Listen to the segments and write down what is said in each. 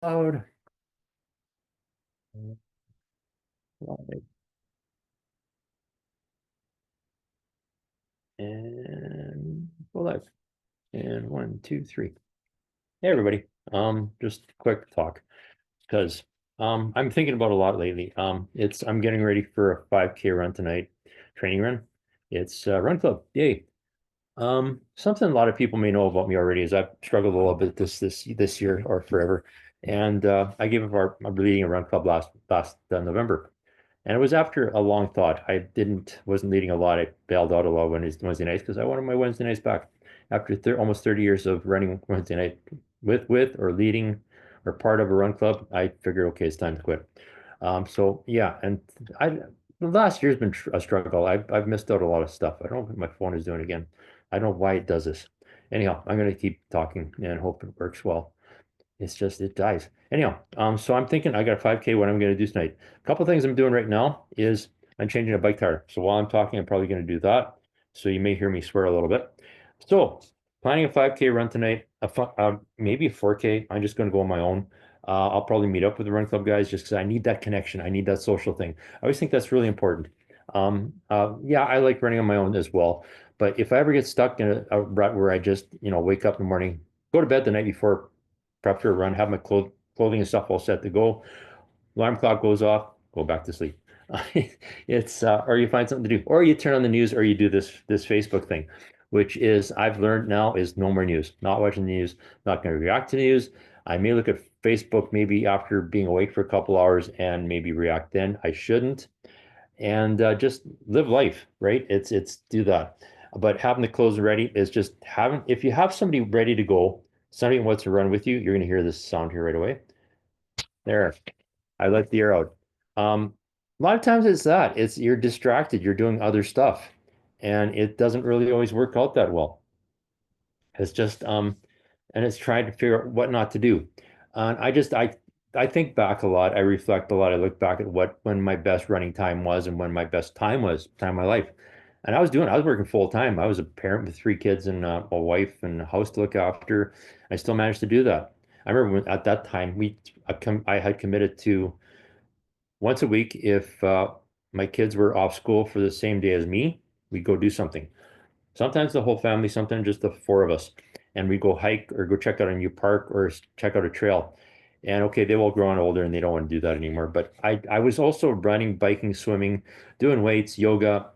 Loud. Live. And go live. And one, two, three. Hey everybody. Just a quick talk because I'm thinking about a lot lately. I'm getting ready for a 5K run tonight, training run. It's Run Club. Yay. Something a lot of people may know about me already is I've struggled a little bit this year or forever. And I gave up my leading a run club last November. And it was after a long thought. Wasn't leading a lot. I bailed out a lot Wednesday nights because I wanted my Wednesday nights back. After almost 30 years of running Wednesday night with or leading or part of a run club, I figured, okay, it's time to quit. So yeah, and I the last year's been a struggle. I've missed out a lot of stuff. I don't know what my phone is doing again. I don't know why it does this. Anyhow, I'm gonna keep talking and hope it works well. It's just it dies. Anyhow, so I'm thinking I got a 5K. What I'm going to do tonight. A couple things I'm doing right now is I'm changing a bike tire. So while I'm talking, I'm probably going to do that. So you may hear me swear a little bit. So planning a 5K run tonight. Maybe a 4K. I'm just going to go on my own. I'll probably meet up with the run club guys just because I need that connection. I need that social thing. I always think that's really important. Yeah, I like running on my own as well. But if I ever get stuck in a rut where I just, wake up in the morning, go to bed the night before, prep for a run, have my clothing and stuff all set to go. Alarm clock goes off, go back to sleep. It's or you find something to do, or you turn on the news, or you do this Facebook thing, which is I've learned now is no more news. Not watching the news, not going to react to the news. I may look at Facebook maybe after being awake for a couple hours and maybe react then. I shouldn't, and just live life, right? It's do that. But having the clothes ready is just having, if you have somebody ready to go, somebody who wants to run with you, you're going to hear this sound here right away. There, I let the air out. A lot of times it's that. It's you're distracted, you're doing other stuff, and it doesn't really always work out that well. It's just and it's trying to figure out what not to do. And I think back a lot. I reflect a lot. I look back at when my best running time was and when my best time was, time of my life. And I was working full time. I was a parent with three kids and a wife and a house to look after. I still managed to do that. I remember at that time I had committed to once a week if my kids were off school for the same day as me, we'd go do something. Sometimes the whole family, sometimes just the four of us. And we go hike or go check out a new park or check out a trail. And okay, they've all grown older and they don't want to do that anymore. But I was also running, biking, swimming, doing weights, yoga,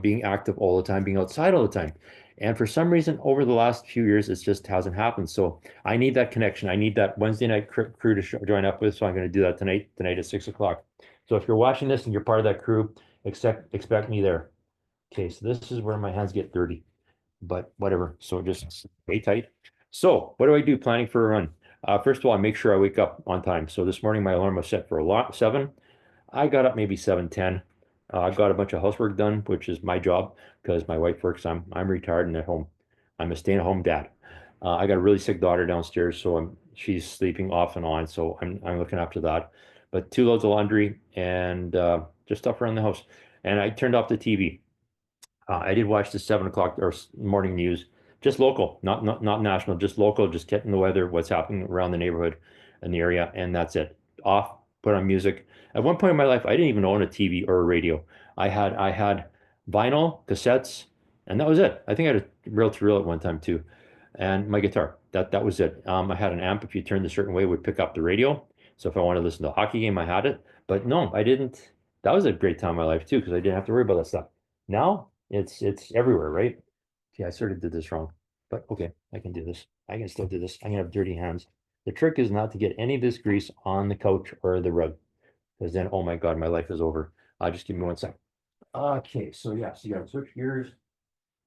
being active all the time, being outside all the time. And for some reason, over the last few years, it just hasn't happened. So I need that connection. I need that Wednesday night crew to join up with. So I'm going to do that tonight at 6 o'clock. So if you're watching this and you're part of that crew, expect me there. Okay, so this is where my hands get dirty, but whatever. So just stay tight. So what do I do planning for a run? First of all, I make sure I wake up on time. So this morning my alarm was set for a lot 7. I got up maybe 7:10. I got a bunch of housework done, which is my job because my wife works. I'm retired and at home. I'm a stay-at-home dad. I got a really sick daughter downstairs, so she's sleeping off and on. So I'm looking after that. But 2 loads of laundry and just stuff around the house. And I turned off the TV. I did watch the 7 o'clock or morning news, just local, not national, just local, just getting the weather, what's happening around the neighborhood and the area, and that's it. Off, put on music. At one point in my life, I didn't even own a TV or a radio. I had vinyl, cassettes, and that was it. I think I had a reel-to-reel at one time too, and my guitar. That was it. I had an amp. If you turned a certain way, it would pick up the radio. So if I wanted to listen to a hockey game, I had it. But no, I didn't. That was a great time in my life too, because I didn't have to worry about that stuff. Now it's everywhere, right? Yeah, I sort of did this wrong, but okay, I can do this. I can still do this. I can have dirty hands. The trick is not to get any of this grease on the couch or the rug, because then, oh my God, my life is over. Just give me one sec. Okay, so yeah, so you gotta switch gears.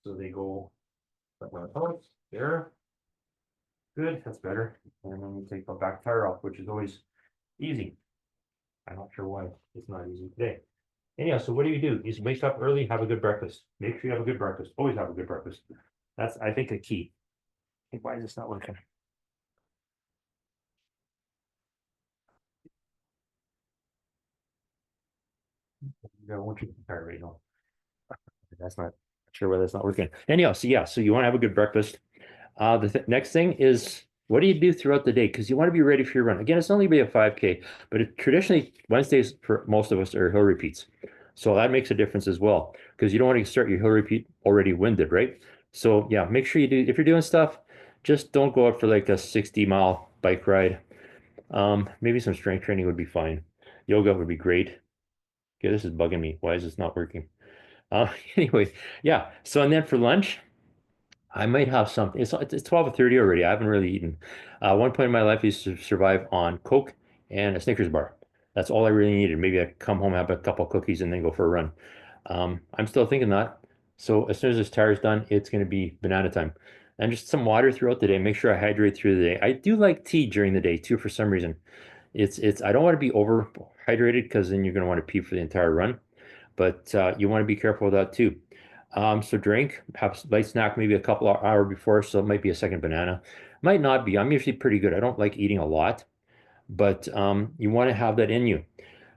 So they go like my thoughts there. Good, that's better. And then you take the back tire off, which is always easy. I'm not sure why it's not easy today. Anyhow, so what do? You wake up early, have a good breakfast. Make sure you have a good breakfast. Always have a good breakfast. That's, I think, a key. Hey, why is this not working? I want you to compare right now. That's not sure why that's not working. Anyhow, so yeah, so you want to have a good breakfast. The th next thing is What do you do throughout the day? Because you want to be ready for your run. Again, it's only be a 5K, but traditionally Wednesdays for most of us are hill repeats. So that makes a difference as well because you don't want to start your hill repeat already winded, right? So yeah, make sure you do, if you're doing stuff, just don't go out for like a 60-mile bike ride. Maybe some strength training would be fine. Yoga would be great. Okay, this is bugging me. Why is this not working? Anyway, yeah. So and then for lunch, I might have something. It's 12:30 already. I haven't really eaten. One point in my life, I used to survive on Coke and a Snickers bar. That's all I really needed. Maybe I come home, have a couple of cookies, and then go for a run. I'm still thinking that. So as soon as this tire is done, it's going to be banana time. And just some water throughout the day. Make sure I hydrate through the day. I do like tea during the day too, for some reason. I don't want to be over hydrated because then you're going to want to pee for the entire run. But you want to be careful with that too. So drink, have a light snack, maybe a couple of hours before. So it might be a second banana. Might not be. I'm usually pretty good. I don't like eating a lot, but you want to have that in you.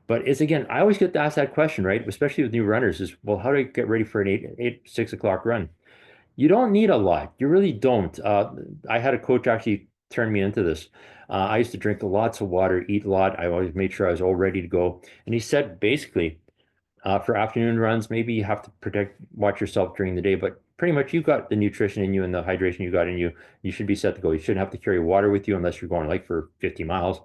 But it's again, I always get to ask that question, right? Especially with new runners, is well, how do I get ready for an 6 o'clock run? You don't need a lot. You really don't. I had a coach actually turn me into this. I used to drink lots of water, eat a lot. I always made sure I was all ready to go. And he said basically, for afternoon runs, maybe you have to watch yourself during the day, but pretty much you've got the nutrition in you and the hydration you got in you. You should be set to go. You shouldn't have to carry water with you unless you're going like for 50 miles.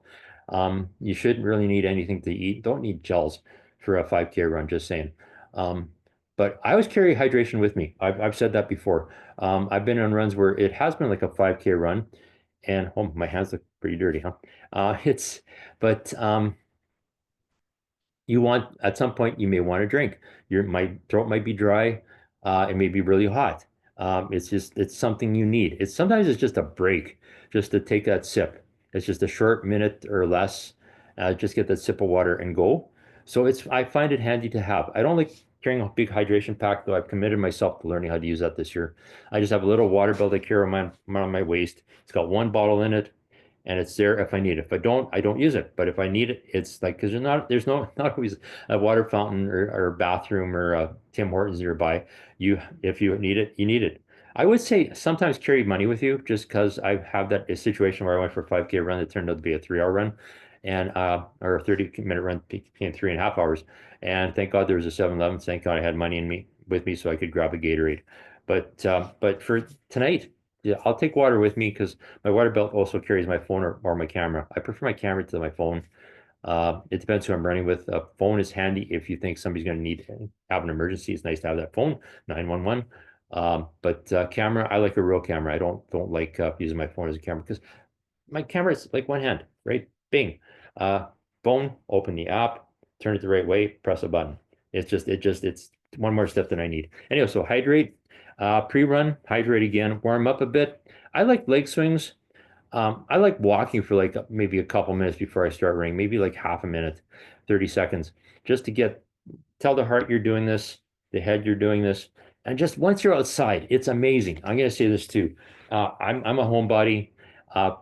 You shouldn't really need anything to eat. Don't need gels for a 5K run, just saying. Um, but I always carry hydration with me. I've said that before. I've been on runs where it has been like a 5K run, and oh, my hands look pretty dirty, huh? It's, but you want at some point you may want to drink. My throat might be dry. It may be really hot. It's something you need. Sometimes it's just a break, just to take that sip. It's just a short minute or less. Just get that sip of water and go. So I find it handy to have. I don't like carrying a big hydration pack though. I've committed myself to learning how to use that this year. I just have a little water belt I carry on my waist. It's got one bottle in it and it's there if I need it. If I don't use it. But if I need it, it's like because there's not always a water fountain or a bathroom or a Tim Hortons nearby. If you need it, you need it. I would say sometimes carry money with you just because I have that a situation where I went for a 5K run that turned out to be a 3 hour run and or a 30-minute run became 3.5 hours. And thank God there was a 7-Eleven. Thank God I had money in me with me so I could grab a Gatorade. But for tonight, yeah, I'll take water with me because my water belt also carries my phone or my camera. I prefer my camera to my phone. It depends who I'm running with. A phone is handy if you think somebody's going to have an emergency. It's nice to have that phone, 911. But camera, I like a real camera. I don't like using my phone as a camera because my camera is like one hand, right? Bing. Uh, Phone, open the app, turn it the right way, press a button. It's one more step than I need. Anyway, so hydrate, pre-run, hydrate again, warm up a bit. I like leg swings. I like walking for like maybe a couple minutes before I start running, maybe like half a minute, 30 seconds, just to tell the heart you're doing this, the head you're doing this. And just once you're outside, it's amazing. I'm going to say this too. I'm a homebody.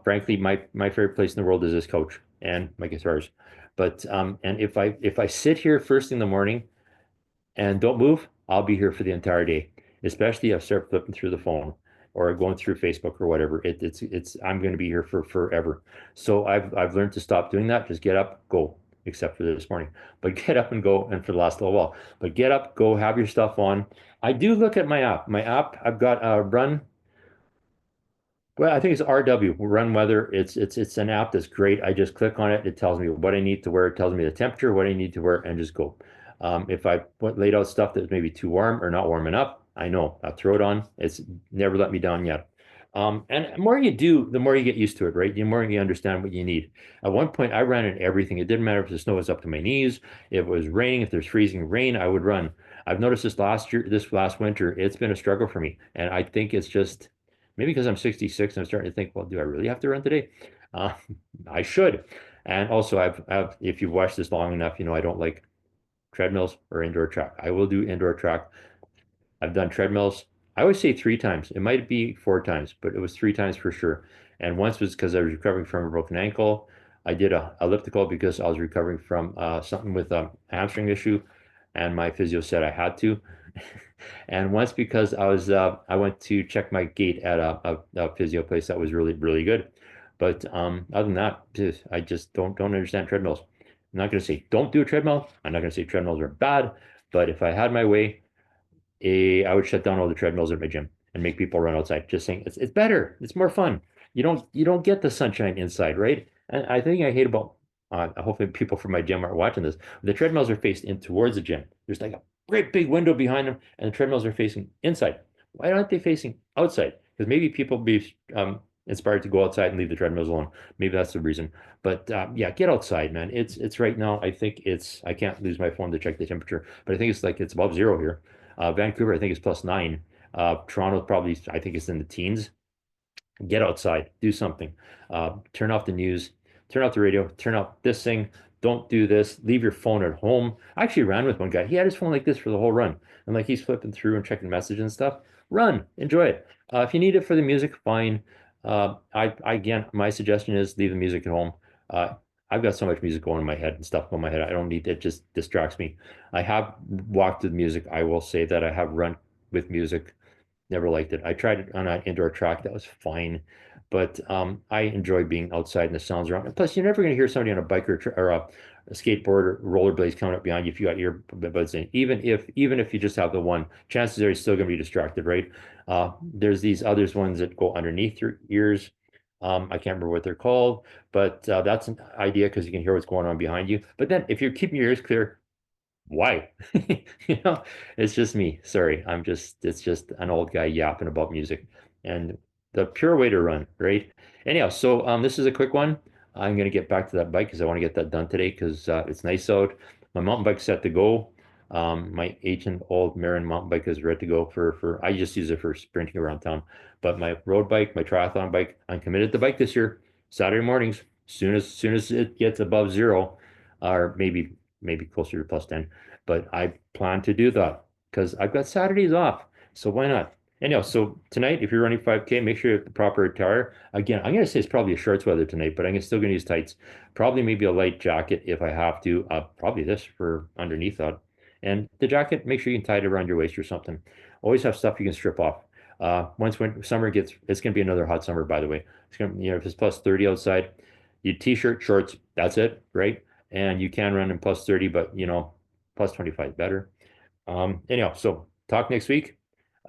Frankly, my favorite place in the world is this couch and my guitars. But and if I sit here first thing in the morning and don't move, I'll be here for the entire day, especially if I start flipping through the phone or going through Facebook or whatever. I'm going to be here for forever. So I've learned to stop doing that. Just get up, go, except for this morning. But get up and go, and for the last little while. But get up, go, have your stuff on. I do look at my app. My app, I've got a run. Well, I think it's RW, Run Weather. It's an app that's great. I just click on it. It tells me what I need to wear. It tells me the temperature, what I need to wear, and just go. If I laid out stuff that's maybe too warm or not warm enough, I know I'll throw it on. It's never let me down yet. And the more you do, the more you get used to it, right? The more you understand what you need. At one point, I ran in everything. It didn't matter if the snow was up to my knees, if it was raining, if there's freezing rain, I would run. I've noticed this last winter, it's been a struggle for me. And I think it's just maybe because I'm 66, I'm starting to think, well, do I really have to run today? Uh, I should. And also, if you've watched this long enough, I don't like treadmills or indoor track. I will do indoor track. I've done treadmills. I always say 3 times. It might be 4 times, but it was 3 times for sure. And once was because I was recovering from a broken ankle. I did a elliptical because I was recovering from something with a hamstring issue, and my physio said I had to. And once because I went to check my gait at a physio place that was really, really good. But other than that, I just don't understand treadmills. I'm not going to say don't do a treadmill. I'm not going to say treadmills are bad, but if I had my way, I would shut down all the treadmills at my gym and make people run outside. Just saying it's better. It's more fun. You don't get the sunshine inside, right? And I think I hate about hopefully people from my gym are watching this. The treadmills are faced in towards the gym. There's like a great big window behind them, and the treadmills are facing inside. Why aren't they facing outside? Because maybe people be inspired to go outside and leave the treadmills alone. Maybe that's the reason. But yeah, get outside, man. It's right now. I think I can't lose my phone to check the temperature, but I think it's above zero here. Vancouver, I think is +9. Toronto probably, I think it's in the teens. Get outside, do something. Turn off the news, turn off the radio, turn off this thing. Don't do this. Leave your phone at home. I actually ran with one guy. He had his phone like this for the whole run. And like he's flipping through and checking messages and stuff. Run, enjoy it. If you need it for the music, fine. Again, my suggestion is leave the music at home. Uh, I've got so much music going in my head and stuff going in my head. I don't need it, just distracts me. I have walked with music. I will say that I have run with music. Never liked it. I tried it on an indoor track. That was fine. But I enjoy being outside and the sounds around. And plus, you're never going to hear somebody on a bike or a skateboard or rollerblades coming up behind you if you got earbuds in. Even if you just have the one, chances are you're still going to be distracted, right? There's these others ones that go underneath your ears. I can't remember what they're called, but that's an idea because you can hear what's going on behind you. But then if you're keeping your ears clear, why? You know, it's just me. Sorry. It's just an old guy yapping about music and the pure way to run, right? Anyhow, so this is a quick one. I'm gonna get back to that bike because I want to get that done today because it's nice out. My mountain bike's set to go. My ancient old Marin mountain bike is ready to go for I just use it for sprinting around town. But my road bike, my triathlon bike, I'm committed to bike this year. Saturday mornings, soon as it gets above zero, or maybe closer to +10. But I plan to do that because I've got Saturdays off. So why not? Anyhow, so tonight, if you're running 5K, make sure you have the proper attire. Again, I'm going to say it's probably a shorts weather tonight, but I'm still going to use tights. Probably maybe a light jacket if I have to. Probably this for underneath that. And the jacket, make sure you can tie it around your waist or something. Always have stuff you can strip off. Once when summer gets, it's going to be another hot summer, by the way. It's going to, if it's +30 outside, you t-shirt, shorts, that's it, right? And you can run in +30, but +25 better. Anyhow, so talk next week.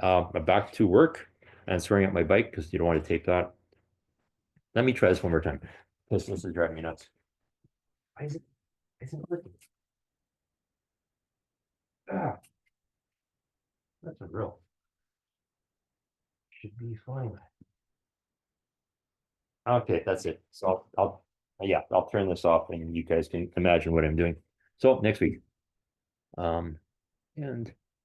I'm back to work and swearing at my bike because you don't want to tape that. Let me try this one more time. This is driving me nuts. Why isn't it working? Ah, that's a real. Should be fine. Okay, that's it. So yeah, I'll turn this off and you guys can imagine what I'm doing. So next week. Um, and